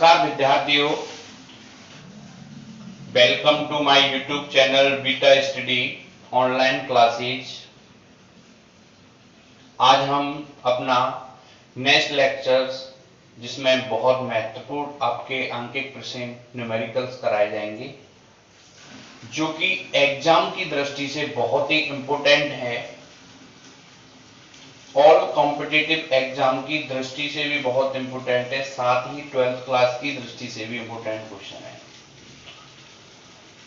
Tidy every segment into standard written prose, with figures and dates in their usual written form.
नमस्कार विद्यार्थियों, welcome to my YouTube channel beta study online classes. आज हम अपना नेक्स्ट लेक्चर्स जिसमें बहुत महत्वपूर्ण आपके अंकित प्रश्न न्यूमेरिकल्स कराए जाएंगे, जो कि एग्जाम की दृष्टि से बहुत ही इंपॉर्टेंट है और कॉम्पिटिटिव एग्जाम की दृष्टि से भी बहुत इंपॉर्टेंट है, साथ ही 12th क्लास की दृष्टि से भी इंपॉर्टेंट क्वेश्चन है।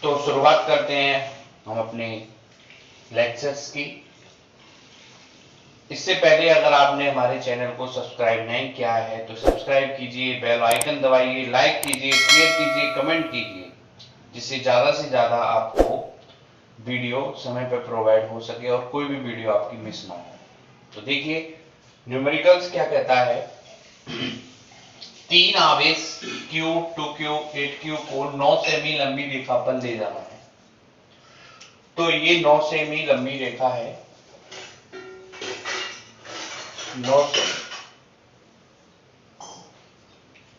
तो शुरुआत करते हैं हम अपने लेक्चर्स की। इससे पहले अगर आपने हमारे चैनल को सब्सक्राइब नहीं किया है तो सब्सक्राइब कीजिए, बेल आइकन दबाइए, लाइक कीजिए, शेयर कीजिए, कमेंट कीजिए, जिससे ज्यादा से ज्यादा आपको वीडियो समय पर प्रोवाइड हो सके और कोई भी वीडियो आपकी मिस ना हो। तो देखिए न्यूमेरिकल्स क्या कहता है। 3 आवेश Q, 2Q, 8Q को 9 सेमी लंबी रेखा पर ले जाना है। तो ये 9 सेमी लंबी रेखा है, 9 सेमी।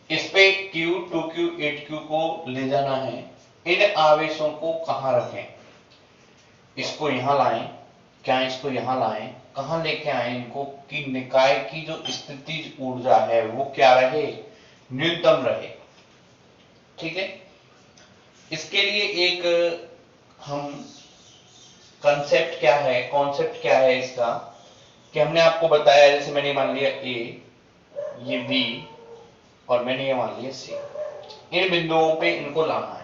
इस पे Q, 2Q, 8Q को ले जाना है। इन आवेशों को कहां रखें? इसको यहां लाएं, क्या इसको यहां लाएं? कहां लेके आए इनको कि निकाय की जो स्थितिज ऊर्जा है वो क्या रहे? न्यूनतम रहे। ठीक है, इसके लिए एक हम कॉन्सेप्ट क्या है इसका, कि हमने आपको बताया, जैसे मैंने मान लिया A, ये B और मैंने ये मान लिया C। इन बिंदुओं पे इनको लाना है।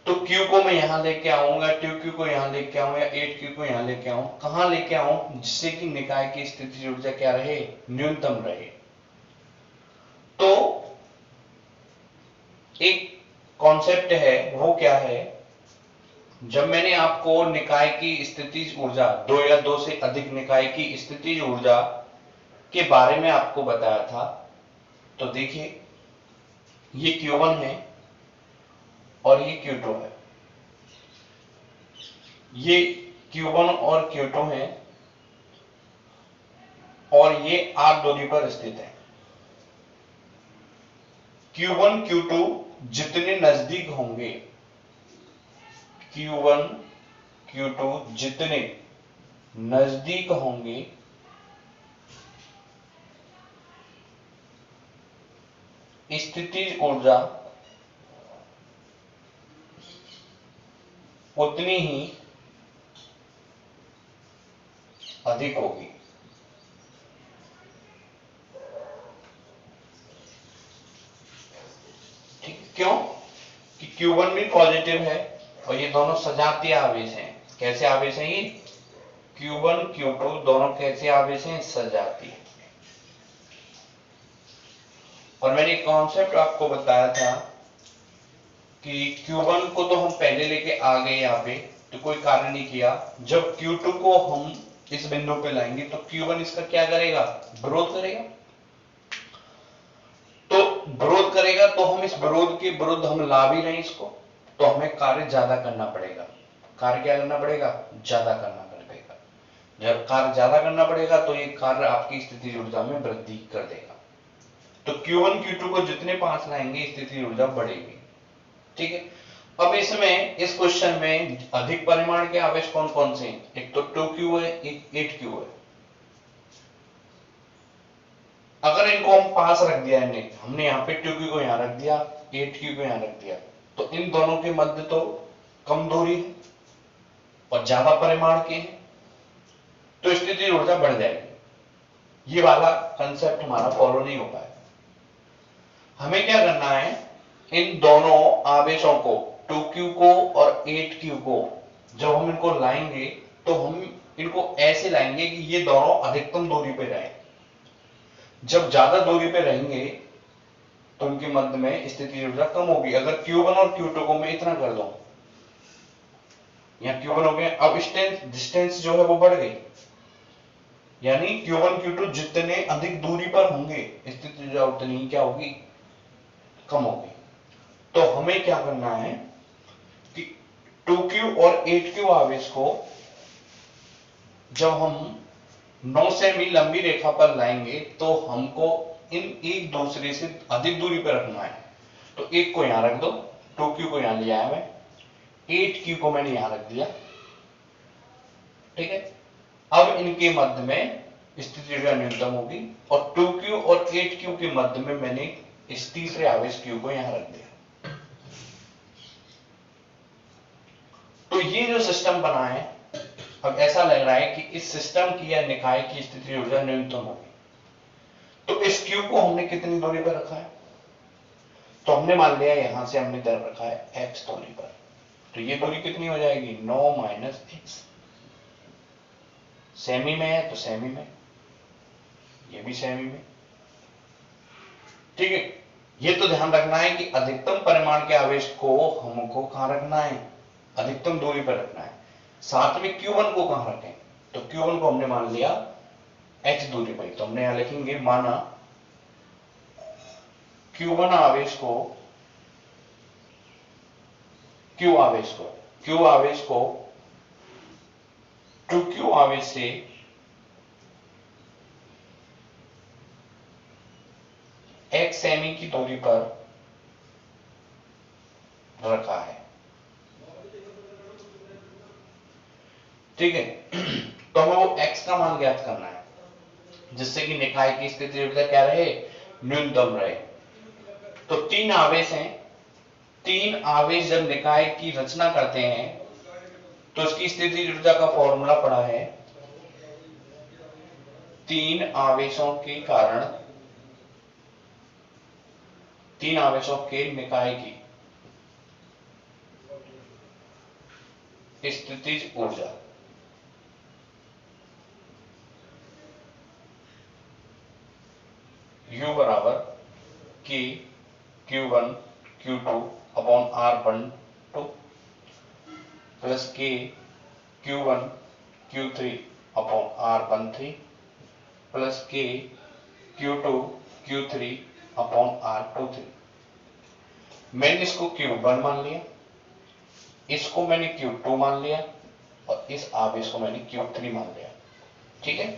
तो Q को मैं यहां लेके आऊंगा, 2Q को यहां लेके आऊं या 8Q को यहां लेके आऊं। कहां लेके आऊं? जिससे कि निकाय की स्थितिज ऊर्जा क्या रहे? न्यूनतम रहे। तो एक कॉन्सेप्ट है, वो क्या है? जब मैंने आपको निकाय की स्थितिज ऊर्जा, 2 या 2 से अधिक निकाय की स्थितिज ऊर्जा के बारे में आपको बताया था, तो देखिए ये Q1 है और ये Q2 है। ये Q1 और Q2 है और ये R दूरी पर स्थित है। Q1, Q2 जितने नजदीक होंगे, Q1, Q2 जितने नजदीक होंगे, स्थितिज ऊर्जा उतनी ही अधिक होगी। ठीक, क्यों? कि Q1 भी पॉजिटिव है और ये दोनों सजातीय आवेश हैं। कैसे आवेश हैं ये? Q1, Q2 दोनों कैसे आवेश हैं? सजातीय। और मैंने कॉन्सेप्ट आपको बताया था कि Q1 को तो हम पहले लेके आ गए यहाँ पे, तो कोई कार्य नहीं किया। जब Q2 को हम इस बिंदु पे लाएंगे तो Q1 इसका क्या करेगा? विरोध करेगा। तो विरोध करेगा तो हम इस विरोध के विरुद्ध हम ला भी रहे हैं इसको, तो हमें कार्य ज्यादा करना पड़ेगा। कार्य क्या करना पड़ेगा? ज्यादा करना पड़ेगा। जब कार्य ज्यादा करना पड़ेगा तो ये कार्य आपकी स्थितिज ऊर्जा में वृद्धि कर देगा। तो Q1, Q2 को जितने पास लाएंगे स्थितिज ऊर्जा बढ़ेगी। ठीक है, अब इसमें इस क्वेश्चन में अधिक परिमाण के आवेश कौन कौन से हैं? एक तो 2Q है, एक 8Q है। अगर इनको हम पास रख दिया, हमने यहाँ पे 2Q को यहां रख दिया, 8Q को यहां रख दिया, तो इन दोनों के मध्य तो कम दूरी है और ज्यादा परिमाण के हैं, तो स्थितिज ऊर्जा बढ़ जाएगी। ये वाला कंसेप्ट हमारा फॉलो नहीं हो पाएगा। हमें क्या करना है? इन दोनों आवेशों को, 2Q को और 8Q को, जब हम इनको लाएंगे तो हम इनको ऐसे लाएंगे कि ये दोनों अधिकतम दूरी पे रहें। जब ज्यादा दूरी पे रहेंगे तो उनके मध्य में स्थितिज ऊर्जा कम होगी। अगर Q1 और Q2 को मैं इतना कर दूं, यहां Q1 हो गया, अब डिस्टेंस जो है वो बढ़ गई, यानी Q1, Q2 जितने अधिक दूरी पर होंगे स्थितिज ऊर्जा उतनी ही क्या होगी? कम होगी। तो हमें क्या करना है कि 2Q और 8Q आवेश को जब हम 9 सेमी लंबी रेखा पर लाएंगे तो हमको इन एक दूसरे से अधिक दूरी पर रखना है तो एक को यहां रख दो, 2q को यहां लिया है मैं, 8q को मैंने यहां रख दिया। ठीक है, अब इनके मध्य में स्थिति ऊर्जा न्यूनतम होगी और 2q और 8q के मध्य में मैंने इस तीसरे आवेश q को यहां रख दिया। तो ये जो सिस्टम बना है, अब ऐसा लग रहा है कि इस सिस्टम की या निकाय की स्थिति ऊर्जा न्यूनतम होगी। तो इस q को हमने कितनी दूरी पर रखा है, तो हमने मान लिया यहां से हमने दर रखा है x दूरी पर, तो ये दूरी कितनी हो जाएगी 9 माइनस x। सेमी में है तो सेमी में, ये भी सेमी में। ठीक है, ये तो ध्यान रखना है कि अधिकतम परिमाण के आवेश को हमको कहां रखना है, अधिकतम दूरी पर रखना है। साथ में q1 को कहां रखें, तो q1 को हमने मान लिया h दूरी पर, तो हमने यहां लिखेंगे माना q1 आवेश को, q आवेश को 2q आवेश से x सेमी की दूरी पर रखा है। ठीक है, तो हमें वो x का मान ज्ञात करना है जिससे कि निकाय की स्थिति ऊर्जा क्या रहे, न्यूनतम रहे। तो 3 आवेश हैं, 3 आवेश जब निकाय की रचना करते हैं तो इसकी स्थिति ऊर्जा का फॉर्मूला पड़ा है, 3 आवेशों के कारण, 3 आवेशों के निकाय की स्थितिज ऊर्जा। U बराबर K Q1 Q2 upon R12 plus K Q1 Q3 upon R13 plus K Q2 Q3 upon R23। मैंने इसको Q1 मान लिया, इसको मैंने Q2 मान लिया और इस आवेश को मैंने Q3 मान लिया। ठीक है,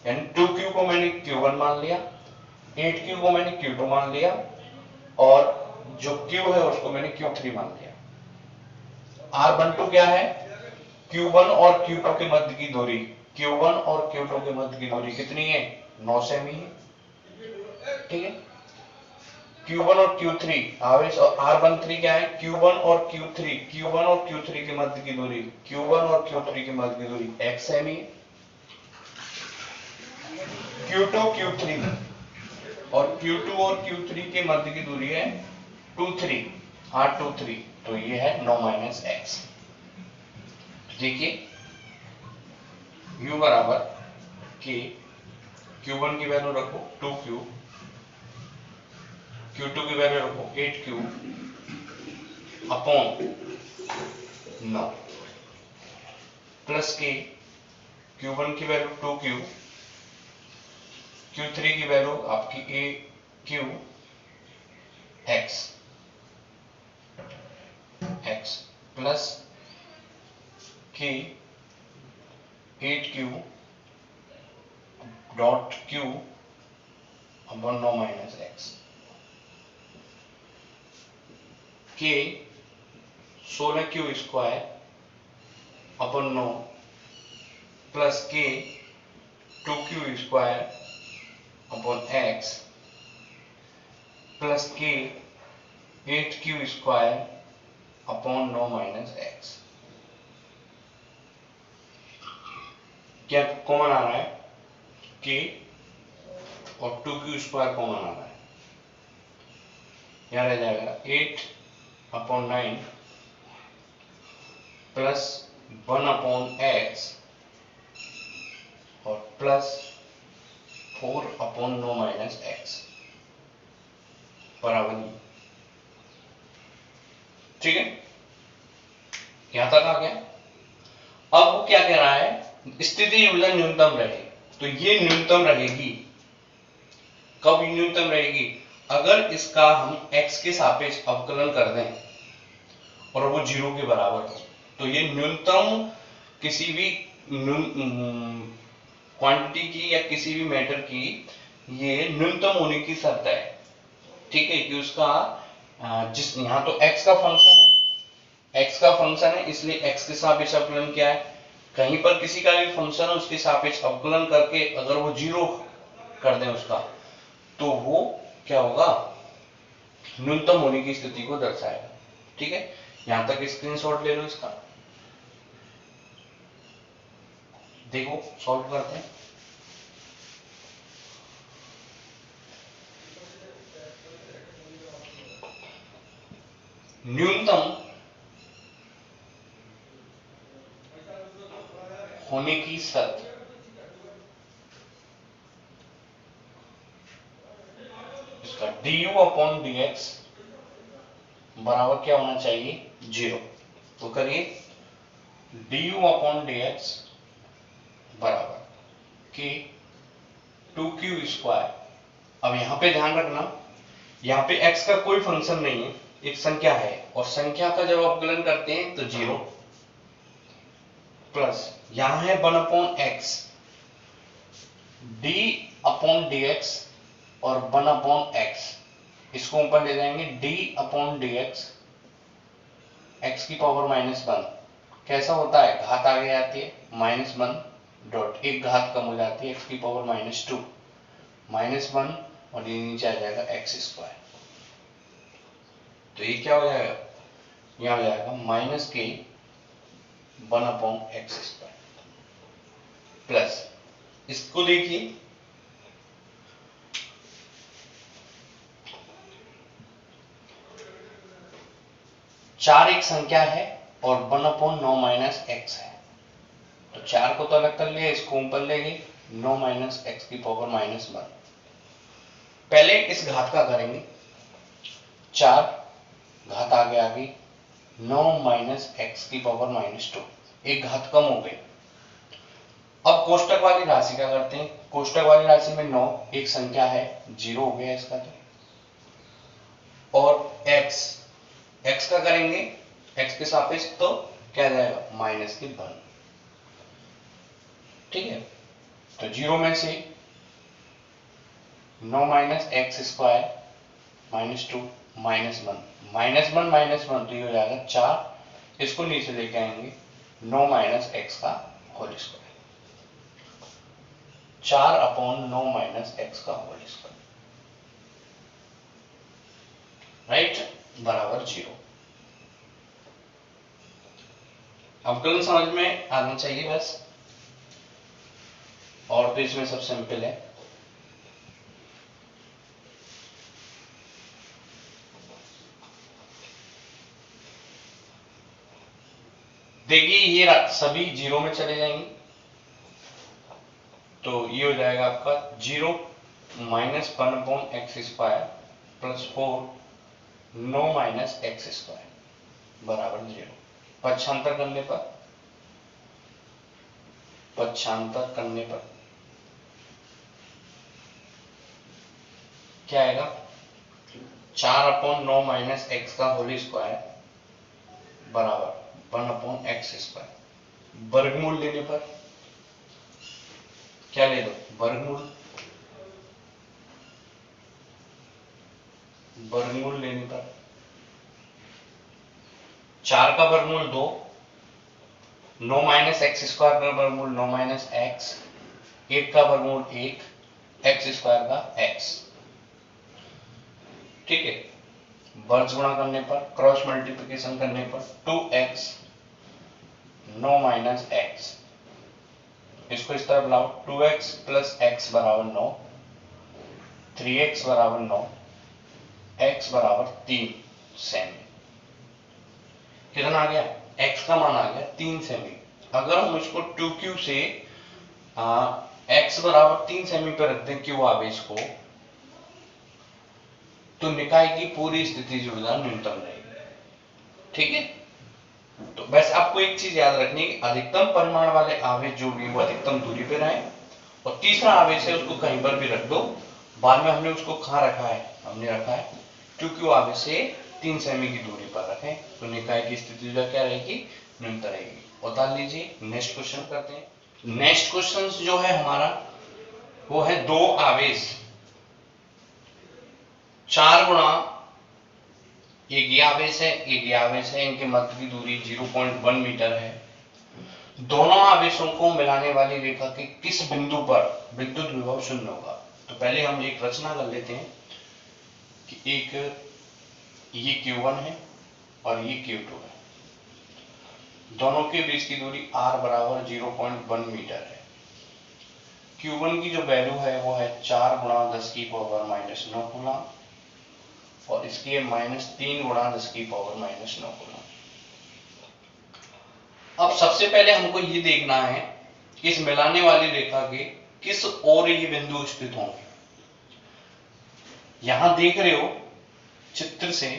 यानी 2Q को मैंने Q1 मान लिया, 8Q को मैंने Q2 मान लिया और जो Q है उसको मैंने Q3 मान लिया। R12 क्या है, Q1 और Q2 के मध्य की दूरी, Q1 और Q2 के मध्य की दूरी कितनी है, 9 सेमी है। ठीक है, Q1 और Q3 आवेश, और R13 क्या है, Q1 और Q3 के मध्य की दूरी, Q1 और Q3 के मध्य की दूरी x सेमी है। Q2 Q3 और Q2 और Q3 के मध्य की दूरी है 23 R23, तो ये है 9 माइनस x। देखिए U बराबर K, Q1 की वैल्यू रखो 2Q, Q2 की वैल्यू रखो 8Q upon 9 plus K, Q1 की वैल्यू 2Q, Q3 की वैल्यू आपकी AQ x plus K 8Q dot Q upon 9 minus x, K 16Q square upon 9 plus K 2Q square upon x plus K 8Q square upon 9 minus x। क्या common आ रहा है, K और 2Q square common आ रहा है, यहाँ रह जाएगा 8 upon 9 plus 1 upon x और प्लस 4 अपॉन 9 माइनस x बराबर। ठीक है, यहां तक आ गया। अब वो क्या कह रहा है, स्थिति ऊर्जा न्यूनतम रहे, तो ये न्यूनतम रहेगी। कब न्यूनतम रहेगी, अगर इसका हम x के सापेक्ष अवकलन कर दें और वो 0 के बराबर हो, तो ये न्यूनतम किसी भी क्वांटिटी की या किसी भी मैटर की ये न्यूनतम होने की शर्त है, ठीक है, कि उसका जिस यहां तो x का फंक्शन है, x का फंक्शन है, इसलिए x के सापेक्ष अवकलन क्या है, कहीं पर किसी का भी फंक्शन है उसके सापेक्ष अवकलन करके अगर वो जीरो कर दें उसका, तो वो क्या होगा, न्यूनतम होने की स्थिति को दर्शाएगा। ठीक है, यहां तक स्क्रीनशॉट ले लो इसका, देखो सॉल्व करते हैं। न्यूनतम होने की शर्त, इसका du अपॉन dx बराबर क्या होना चाहिए, जीरो। तो करिए, du अपॉन dx बराबर कि 2q स्क्वायर। अब यहां पे ध्यान रखना, यहां पे x का कोई फंक्शन नहीं है, एक संख्या है, और संख्या का जब अवकलन करते हैं तो जीरो, प्लस यहां है 1 upon x, D upon D x और 1 अपॉन एक्स, इसको ऊपर ले जाएंगे, D upon D x x की पावर -1, कैसा होता है, घात आगे आती है, -1 डॉट एक घात कम हो जाती है, एक्स की पावर -2 -1 और ये नीचे आ जाएगा एक्स स्क्वायर। तो ये क्या हो जाएगा, यहां हो जाएगा माइनस के 1 अपॉन एक्स स्क्वायर, प्लस इसको देखिए, चार एक संख्या है और 1 अपॉन 9 माइनस एक्स है, तो 4 को तो अलग कर लिया, इसको ऊपर ले गई, 9 माइनस एक्स की पावर -1। पहले इस घात का करेंगे, 4 घात आगे आ गई, 9 माइनस एक्स की पावर -2, एक घात कम हो गई। अब कोष्टक वाली राशि का करते हैं, कोष्टक वाली राशि में 9 एक संख्या है, जीरो हो गया इसका तो, और x का करेंगे, x के सापेक्ष तो क्या जाएगा, -1। ठीक है, तो जीरो में से 9 माइनस एक्स स्क्वायर -2 -1 तो ये हो जाएगा 4, इसको नीचे लेके आएंगे, 9 माइनस एक्स का whole square, 4 upon 9 minus X का होल स्क्वायर, राइट, बराबर 0। अवकलन समझ में आना चाहिए बस, और तो इसमें सब सिंपल है। देखिए ये सभी जीरो में चले जाएंगे, तो ये हो जाएगा आपका 0 -1 upon x square plus 4 9 minus x square बराबर 0। पक्षांतर करने पर क्या आएगा, 4 अपॉन 9 माइनस एक्स का होल स्क्वायर बराबर 1 अपॉन एक्स स्क्वायर, वर्गमूल लेने पर क्या ले लो, वर्गमूल लेने पर 4 का वर्गमूल 2, 9 माइनस एक्स स्क्वायर का वर्गमूल 9 माइनस एक्स, 1 का वर्गमूल 1, एक्स स्क्वायर का एक्स। ठीक है, वर्ग गुणा करने पर, क्रॉस मल्टीप्लिकेशन करने पर 2x 9 माइनस एक्स, इसको इस तरफ लाओ, 2x प्लस एक्स बराबर 9, 3x बराबर 9, x बराबर 3 सेमी। कितना आ गया, x का मान आ गया 3 सेमी। अगर हम इसको 2q से x बराबर 3 सेमी पर रख दें q आवेश को, तो निकाय की पूरी स्थिति ऊर्जा न्यूनतम रहेगी। ठीक है, तो बस आपको एक चीज याद रखनी है कि अधिकतम परिमाण वाले आवेश जो भी वो अधिकतम दूरी पे रहे, और तीसरा आवेश है उसको कहीं पर भी रख दो, बाद में हमने उसको कहां रखा है, हमने रखा है 2q आवेश से 3 सेमी की दूरी पर रखें, तो निकाय की स्थिति ऊर्जा क्या रहेगी, न्यूनतम रहेगी। बता लीजिए, नेक्स्ट क्वेश्चन करते हैं। नेक्स्ट क्वेश्चन जो है हमारा वो है दो आवेश 4 गुणा एक ये आवेश है, एक ये आवेश है, इनके मध्य की दूरी 0.1 मीटर है। दोनों आवेशों को मिलाने वाली रेखा के किस बिंदु पर विद्युत विभव शून्य होगा? तो पहले हम एक रचना कर लेते हैं कि एक ये Q1 है और ये Q2 है। दोनों के बीच की दूरी r बराबर 0.1 मीटर है। Q1 की जो वैल्यू है वो है 4 गुणा 10 की पावर माइनस 9 कूलम और इसकी है -3 गुणा 10 की पावर माइनस 9 कूलम। अब सबसे पहले हमको ये देखना है कि इस मिलाने वाली रेखा के किस ओर ये बिंदु स्थित होंगे। यहां देख रहे हो चित्र से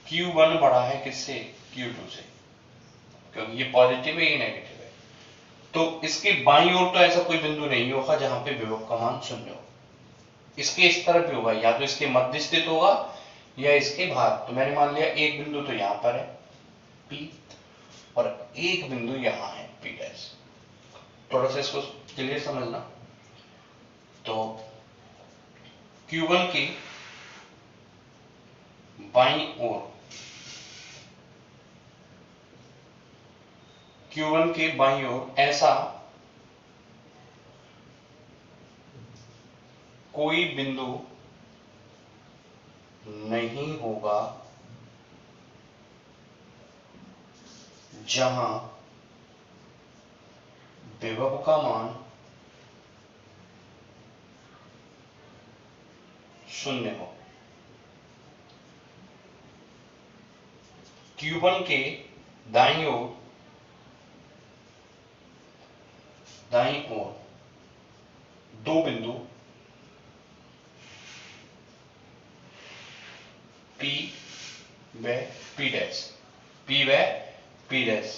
Q1 बड़ा है किससे? Q2 से, क्योंकि ये पॉजिटिव है, ये नेगेटिव है। तो इसके बाईं ओर तो ऐसा कोई बिंदु नहीं होगा जहां पे विभव का मान शून्य हो। इसके इस तरफ भी होगा, या तो इसके मध्य स्थित होगा या इसके बाहर। तो मैंने मान लिया एक बिंदु तो यहां पर है P और एक बिंदु यहां है P डैश। थोड़ा सा इसको क्लियर समझना। तो Q1 की बाईं ओर, Q1 के बाईं ओर ऐसा कोई बिंदु नहीं होगा जहां विभव का मान शून्य हो। Q1 के दाईं ओर दो बिंदु P व P डैश, P व P डैश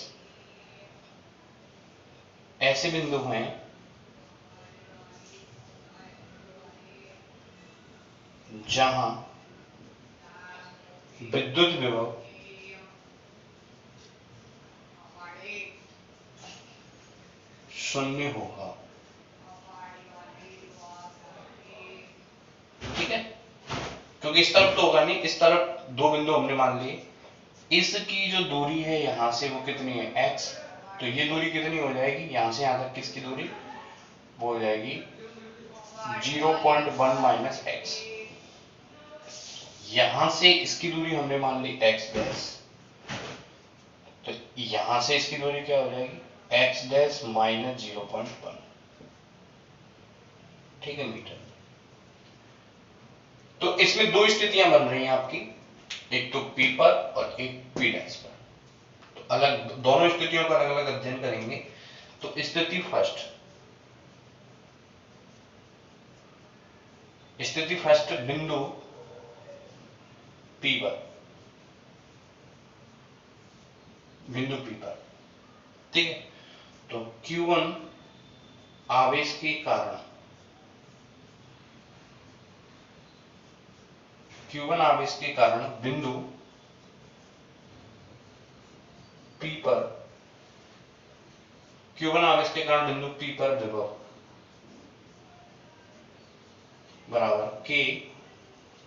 ऐसे बिंदु हैं जहां विद्युत विभव शून्य होगा। ठीक है, क्योंकि इस तरफ तो होगा नहीं, इस तरफ दो बिंदु हमने मान लिए। इसकी जो दूरी है यहां से वो कितनी है? x। तो ये दूरी कितनी हो जाएगी? यहां से यहां तक किसकी दूरी? वो हो जाएगी 0.1 माइनस एक्स। यहां से इसकी दूरी हमने मान ली x डैश, तो यहां से इसकी दूरी क्या हो जाएगी? x dash minus 0.1। ठीक है मीटर। तो इसमें दो स्थितियां बन रही हैं आपकी, एक तो P पर और एक P डैश पर। तो अलग दोनों स्थितियों का अलग अलग अध्ययन करेंगे। तो स्थिति फर्स्ट, बिंदु P पर, बिंदु P पर। ठीक है, तो Q1 आवेश के कारण, Q1 आवेश के कारण बिंदु P पर, Q1 आवेश के कारण बिंदु P पर विभव बराबर K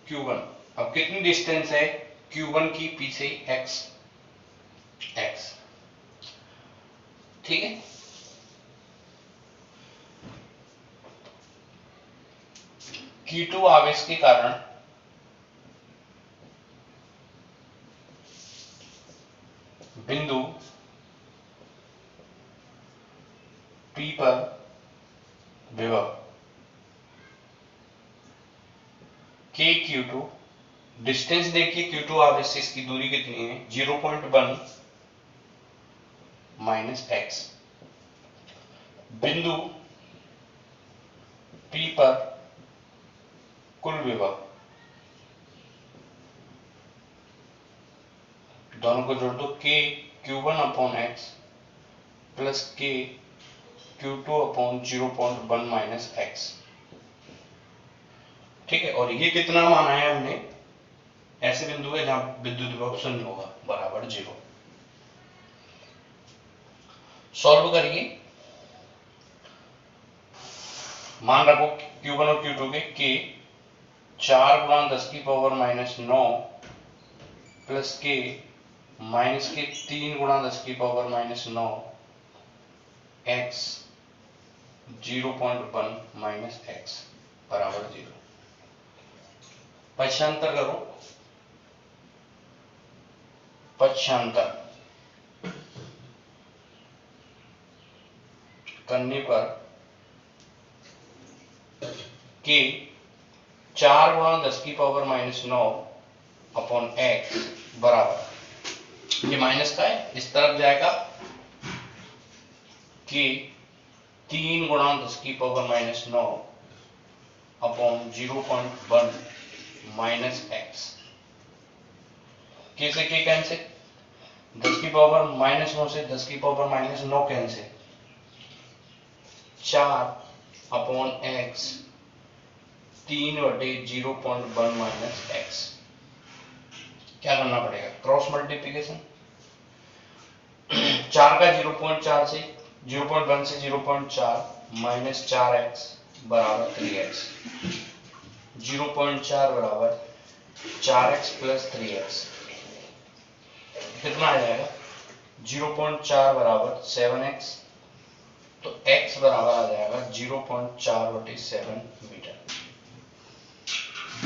Q1। अब कितनी डिस्टेंस है Q1 की P से? x। ठीक है, Q2 आवेश के कारण बिंदु P पर विभव K Q2। डिस्टेंस देखिए Q2 आवेश से इसकी दूरी कितनी है? 0.1 माइनस एक्स। बिंदु P पर कुल विभव, दोनों को जोड़ दो, K Q1 upon x plus K Q2 upon 0.1 minus x. ठीक है, और ये कितना माना है हमने? ऐसे बिंदु है जहां विद्युत विभव शून्य होगा, बराबर 0। सॉल्व करिए। मान रखो Q1 और Q2 के 4 गुणा 10 की पावर -9 प्लस के माइनस के 3 गुणा 10 की पावर -9 x 0.1 माइनस x बराबर 0। पक्षांतर करो, पक्षांतर करने पर के 4 गुणा 10 की पावर -9 अपॉन x बराबर, ये माइनस का है इस तरफ जाएगा, कि 3 गुणा 10 की पावर -9 अपॉन 0.1 माइनस x। कैसे के कैंसिल, 10 की पावर -9 से 10 की power -9 cancel, 4 upon x 3/0.1 minus x। क्या करना पड़ेगा, क्रॉस मल्टीप्लीकेशन। 4 का 0.4 से 0.1 से 0.4 माइनस 4x बराबर 3x, 0.4 बराबर 4x प्लस 3x, कितना आ जाएगा 0.4 बराबर 7x, तो x बराबर आ जाएगा 0.4/7 मीटर।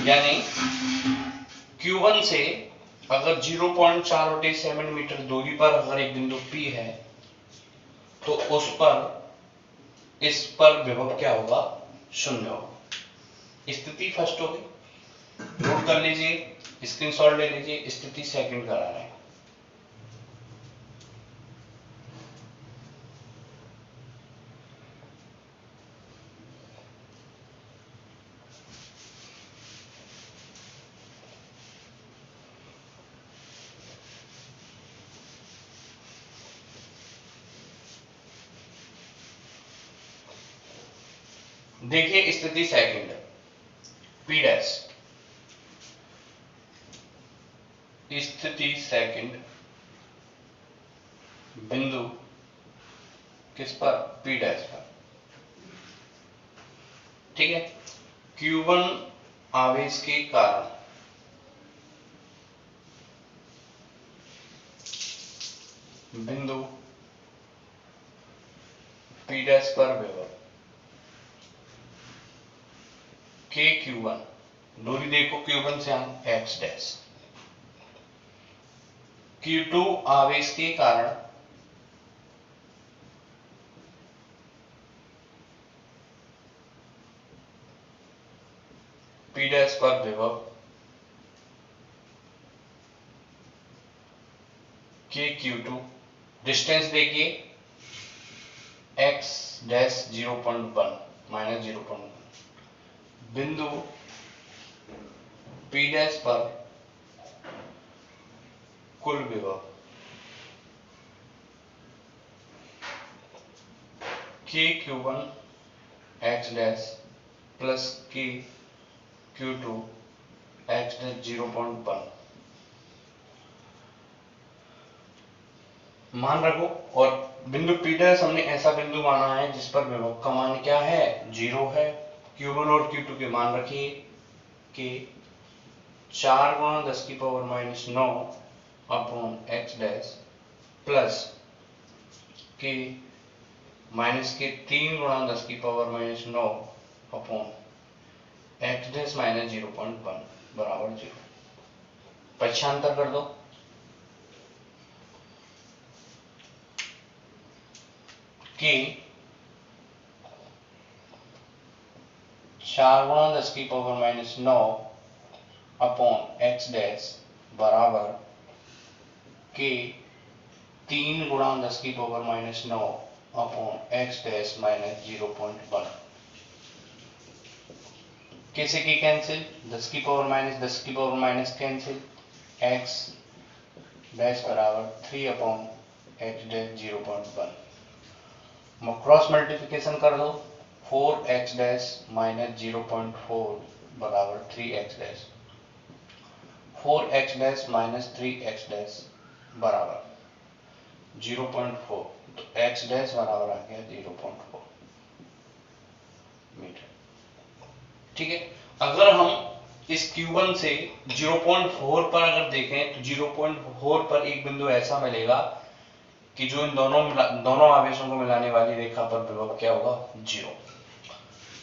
यानी Q1 से अगर 0.4/7 मीटर दूरी पर अगर एक बिंदु P है तो उस पर इस पर विभव क्या होगा, 0 होगा। स्थिति फर्स्ट होगी, नोट कर लीजिए, स्क्रीनशॉट ले लीजिए, स्थिति सेकंड करा रहे हैं। देखिए स्थिति सेकंड, P डैश, स्थिति सेकंड बिंदु किस पर, P डैश पर, ठीक है। Q1 आवेश के कारण बिंदु P डैश पर विभव के Q1, दूरी देखो Q1 से हम x डैश, Q2 आवेश के कारण P डैश पर विभव के Q2, डिस्टेंस देखिए x डैश 0.1 माइनस 0.1, बिंदु P डैश पर कुल विभव के Q1 x डैश प्लस के Q2 x डैश 0.1 मान रखो, और बिंदु P डैश हमने ऐसा बिंदु माना है जिस पर विभव का मान क्या है, 0 है। Q1 और Q2 के मान रखिए कि 4 गुणा 10 की power -9 upon x dash plus के माइनस के 3 गुणा 10 की power -9 upon x dash minus 0.1 बराबर 0। पक्षांतर कर दो, कि 4 गुणा 10 की पावर -9 अपॉन x डैश बराबर के 3 गुणा 10 की power -9 upon x dash minus 0.1। कैसे की कैंसिल, 10 की पावर माइनस 10 की power minus cancel, x dash बराबर 3 upon x dash 0.1। Cross multiplication कर दो, 4x डैश माइनस 0.4 बराबर 3x dash, 4x dash minus 3x dash बराबर 0.4, तो x डैश बराबर आ गया 0.4 मीटर। ठीक है। अगर हम इस Q1 से 0.4 पर अगर देखें तो 0.4 पर एक बिंदु ऐसा मिलेगा कि जो इन दोनों आवेशों को मिलाने वाली रेखा पर विभव क्या होगा, 0।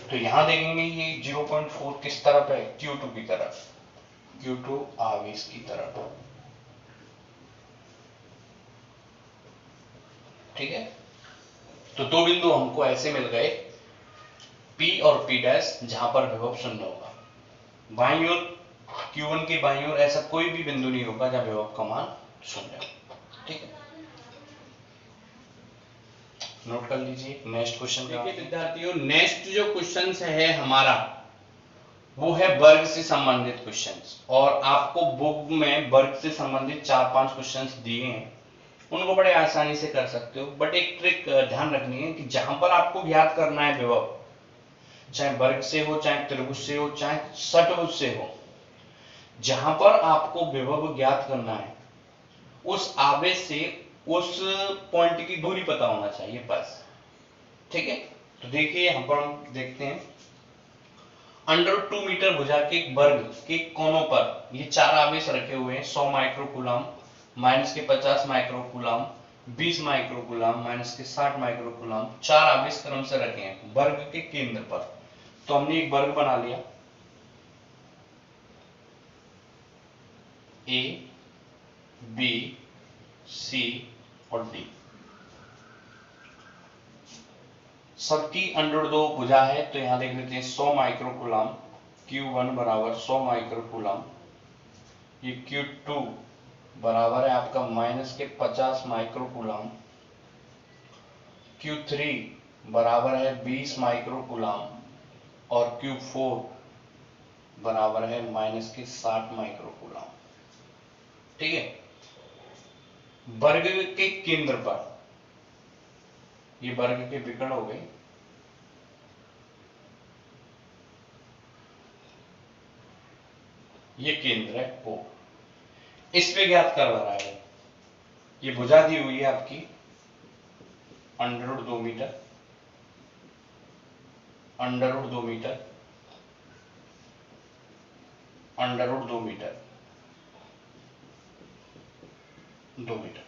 तो यहां देखेंगे ये 0.4 किस तरफ है, Q2 की तरफ, Q2 आवेश की तरफ, ठीक है। तो दो बिंदु हमको ऐसे मिल गए P और P डैश जहां पर विभव 0 होगा। बाईं ओर Q1 की बाईं ओर ऐसा कोई भी बिंदु नहीं होगा जहां विभव का मान 0 है, ठीक है। नोट कर लीजिए नेक्स्ट क्वेश्चन। देखिए विद्यार्थियों, नेक्स्ट जो क्वेश्चन है हमारा वो है वर्ग से संबंधित क्वेश्चंस, और आपको बुक में वर्ग से संबंधित 4-5 क्वेश्चंस दिए हैं, उनको बड़े आसानी से कर सकते हो। बट एक ट्रिक ध्यान रखनी है कि जहां पर आपको ज्ञात करना है विभव, चाहे वर्ग से हो, चाहे त्रिभुज से हो, चाहे षटभुज से हो, जहां पर आपको विभव ज्ञात करना है उस आवेश से उस पॉइंट की दूरी पता होना चाहिए बस, ठीक है। तो देखिए यहां पर हम देखते हैं √2 मीटर भुजा के वर्ग के कोनों पर ये 4 आवेश रखे हुए हैं, 100 माइक्रोकूलम, माइनस के 50 माइक्रोकूलम, 20 माइक्रोकूलम, माइनस के 60 माइक्रोकूलम, 4 आवेश क्रम से रखे हैं वर्ग के केंद्र पर। तो हमने एक वर्ग बना लिया, ए, बी, सी और डी, सबकी √2 भुजा है। तो यहां देख लेते हैं 100 माइक्रोकूलम, Q1 बराबर 100 माइक्रोकूलम, ये Q2 बराबर है आपका माइनस के 50 माइक्रोकूलम, Q3 बराबर है 20 माइक्रोकूलम और Q4 बराबर है माइनस के 60 माइक्रोकूलम, ठीक है। वर्ग के केंद्र पर ये वर्ग के विकर्ण हो गए, ये केंद्र है O, इस पे ज्ञात करवा रहा है। ये भुजा दी हुई है आपकी √2 मीटर, √2 मीटर, √2 मीटर, 2 मीटर।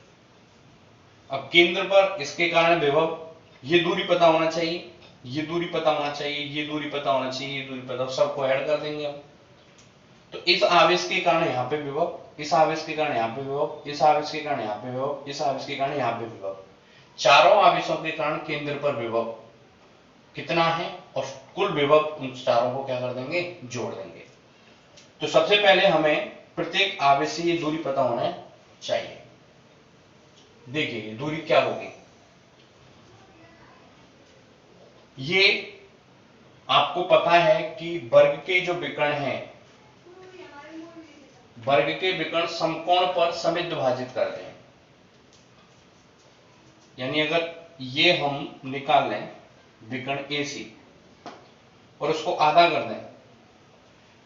अब केंद्र पर इसके कारण विभव, ये दूरी पता होना चाहिए, ये दूरी पता होना चाहिए, ये दूरी पता होना चाहिए, ये दूरी पता, सबको ऐड कर देंगे हम। तो इस आवेश के कारण यहाँ पे विभव, इस आवेश के कारण यहाँ पे विभव, इस आवेश के कारण यहाँ पे विभव, इस आवेश के कारण यहाँ पे विभव, चारों आवेशों के कारण केंद्र पर विभव कितना है और कुल विभव उन चारों को क्या कर देंगे, जोड़ देंगे। तो सबसे पहले हमें प्रत्येक आवेश से ये दूरी पता होना चाहिए। देखिए दूरी क्या होगी, ये आपको पता है कि वर्ग के जो विकर्ण हैं, वर्ग के विकर्ण समकोण पर समिद्ध भाजित करते हैं। यानी अगर ये हम निकाल लें विकर्ण AC और उसको आधा कर दें,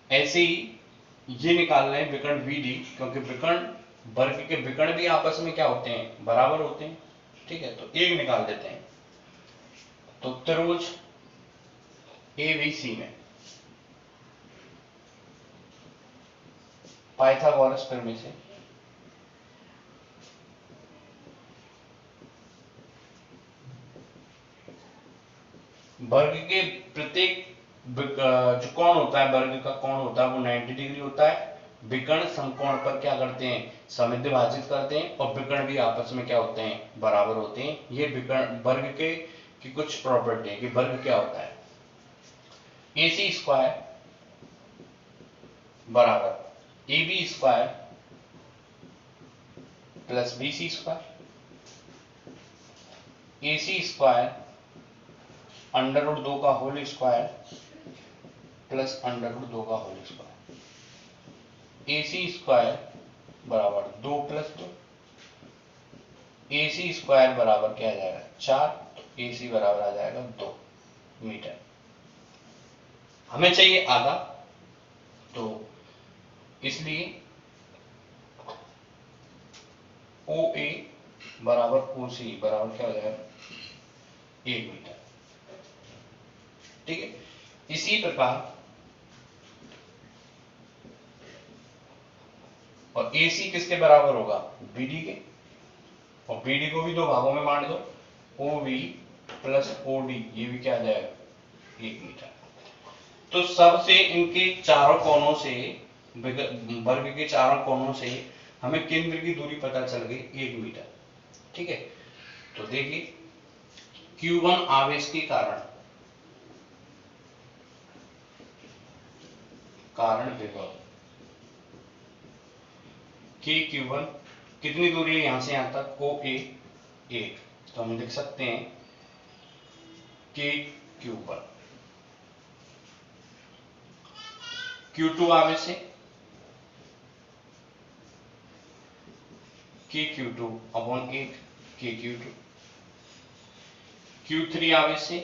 ऐसे ही ये निकाल लें विकर्ण VD, क्योंकि विकर्ण वर्ग के विकर्ण भी आपस में क्या होते हैं, बराबर होते हैं, ठीक है। तो एक निकाल देते हैं, तो त्रिभुज ABC में पाइथागोरस प्रमेय से वर्ग के प्रत्येक जो कोण होता है, वर्ग का कोण होता है वो 90 डिग्री होता है। विकर्ण समकोण पर क्या करते हैं, समिद्ध भाजित करते हैं, और विकर्ण भी आपस में क्या होते हैं, बराबर होते हैं। ये विकर्ण वर्ग के की कुछ प्रॉपर्टी है कि वर्ग क्या होता है, AC स्क्वायर बराबर AB square plus BC square, AC square √2 का होल स्क्वायर प्लस √2 का होल स्क्वायर, AC स्क्वायर बराबर 2 प्लस 2, AC स्क्वायर बराबर क्या आ जाएगा, 4, तो AC बराबर आ जाएगा 2 मीटर। हमें चाहिए आधा, तो इसलिए OA बराबर OC बराबर क्या हो जाएगा, 1 मीटर, ठीक है। इसी प्रकार और AC किसके बराबर होगा, BD के, और BD को भी दो भागों में बांट दो, OB प्लस OD, ये भी क्या आ जाएगा, 1 मीटर। तो सबसे इनके चारों कोनों से, वर्ग के चारों कोनों से हमें केंद्र की दूरी पता चल गई 1 मीटर। ठीक है, तो देखिए Q1 आवेश के कारण विभव KQ1 कितनी दूरी है यहां से यहां तक, OA 1, तो हम लिख सकते हैं KQ1। Q2 आवेश से KQ2 अपॉन 1 KQ2। Q3 आवेश से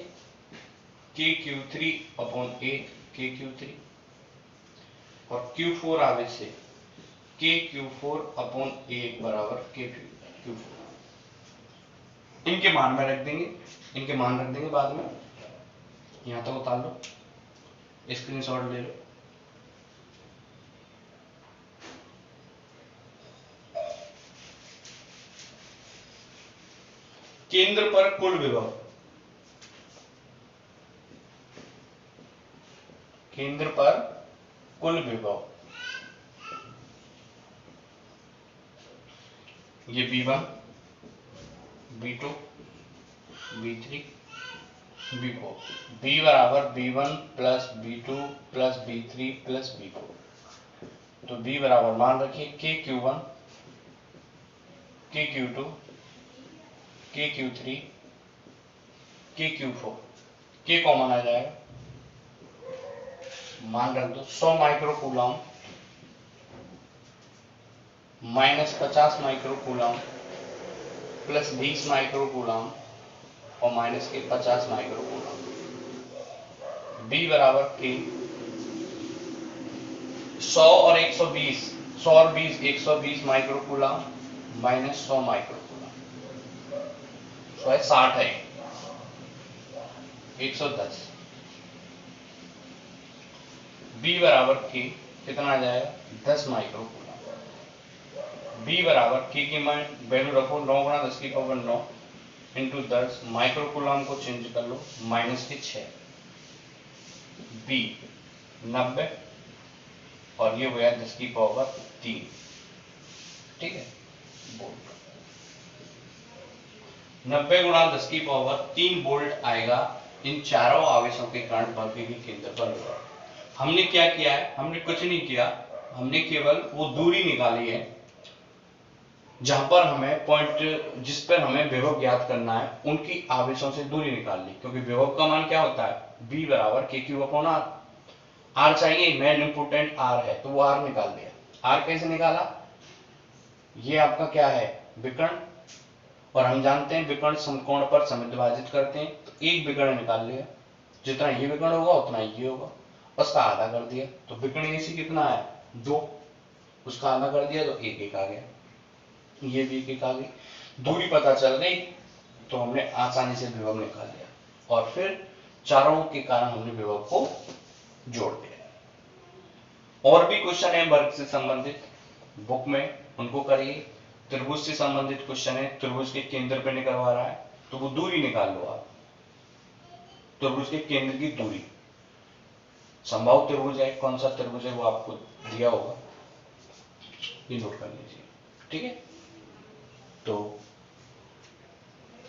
KQ3 अपॉन 1 KQ3, और Q4 आवेश से KQ4 अपॉन 1 बराबर KQ4। इनके मान में रख देंगे, इनके मान रख देंगे बाद में, यहां तक उतार लो, स्क्रीनशॉट ले लो। केंद्र पर कुल विभव, केंद्र पर कुल विभव, ये B1 B2 B3 B4, B बराबर B1 plus B2 plus B3 plus B4। तो B बराबर मान रखिए KQ1 KQ2 KQ3 KQ4, K common आ जाएगा, मान रख दो 100 micro coulomb minus 50 micro coulomb plus 20 micro coulomb और माइनस के 50 माइक्रो कूलम। B बराबर K 100 और 120, 100 और 20 120 micro coulomb minus 100 micro coulomb, 60 है 110। B बराबर K कितना आ जाएगा, 10 माइक्रो कूलम। B बराबर K की वैल्यू रखो 9 गुणा 10 की पावर 9 इंटू 10, माइक्रो कूलम को चेंज कर लो माइनस के 6, B 90 और ये हो गया 10 की पावर 3। ठीक है, 90 गुणा 10 की पावर 3 वोल्ट आएगा इन चारों आवेशों के कारण वर्ग के केंद्र पर होगा। हमने क्या किया है, हमने कुछ नहीं किया, हमने केवल वो दूरी निकाली है जहां पर हमें पॉइंट, जिस पर हमें विभव ज्ञात करना है उनकी आवेशों से दूरी निकाल ली, क्योंकि विभव का मान क्या होता है, B बराबर KQ अपॉन R। R चाहिए, मेन इंपोर्टेंट R है, तो वो R निकाल दिया। R कैसे निकाला, ये आपका क्या है, विकर्ण, और हम जानते हैं विकर्ण समकोण पर समिद्विभाजित करते हैं, तो एक विकर्ण निकाल लिया, जितना ये विकर्ण होगा उतना ये होगा, उसका आधा कर दिया, तो विकर्ण AC कितना है 2, उसका आधा कर दिया तो 1 1 आ गया, ये भी 1 1 आ गई। दूरी पता चल गई तो हमने आसानी से विभव निकाल लिया, और फिर चारों के कारण हमने विभव को जोड़ दिया। और भी क्वेश्चन है वर्ग से संबंधित बुक में, उनको करिए। त्रिभुज से संबंधित क्वेश्चन है, त्रिभुज के केंद्र पे निकलवा रहा है, तो वो दूरी निकाल लो आप, त्रिभुज के केंद्र की दूरी, संभाव त्रिभुज है, कौन सा त्रिभुज है वो आपको दिया होगा, ये नोट कर लीजिए। ठीक है, तो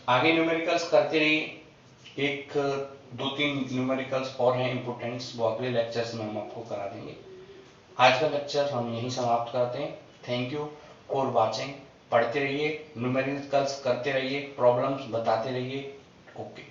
आगे न्यूमेरिकल्स करते रहिए, एक 2-3 न्यूमेरिकल्स और हैं इंपोर्टेंट्स, वो अगले लेक्चर्स में हम आपको करा देंगे। आज का लेक्चर हम यहीं समाप्त करते हैं। Thank you for watching. पढ़ते रहिए, न्यूमेरिकल्स करते रहिए, प्रॉब्लम्स बताते रहिए। ओके।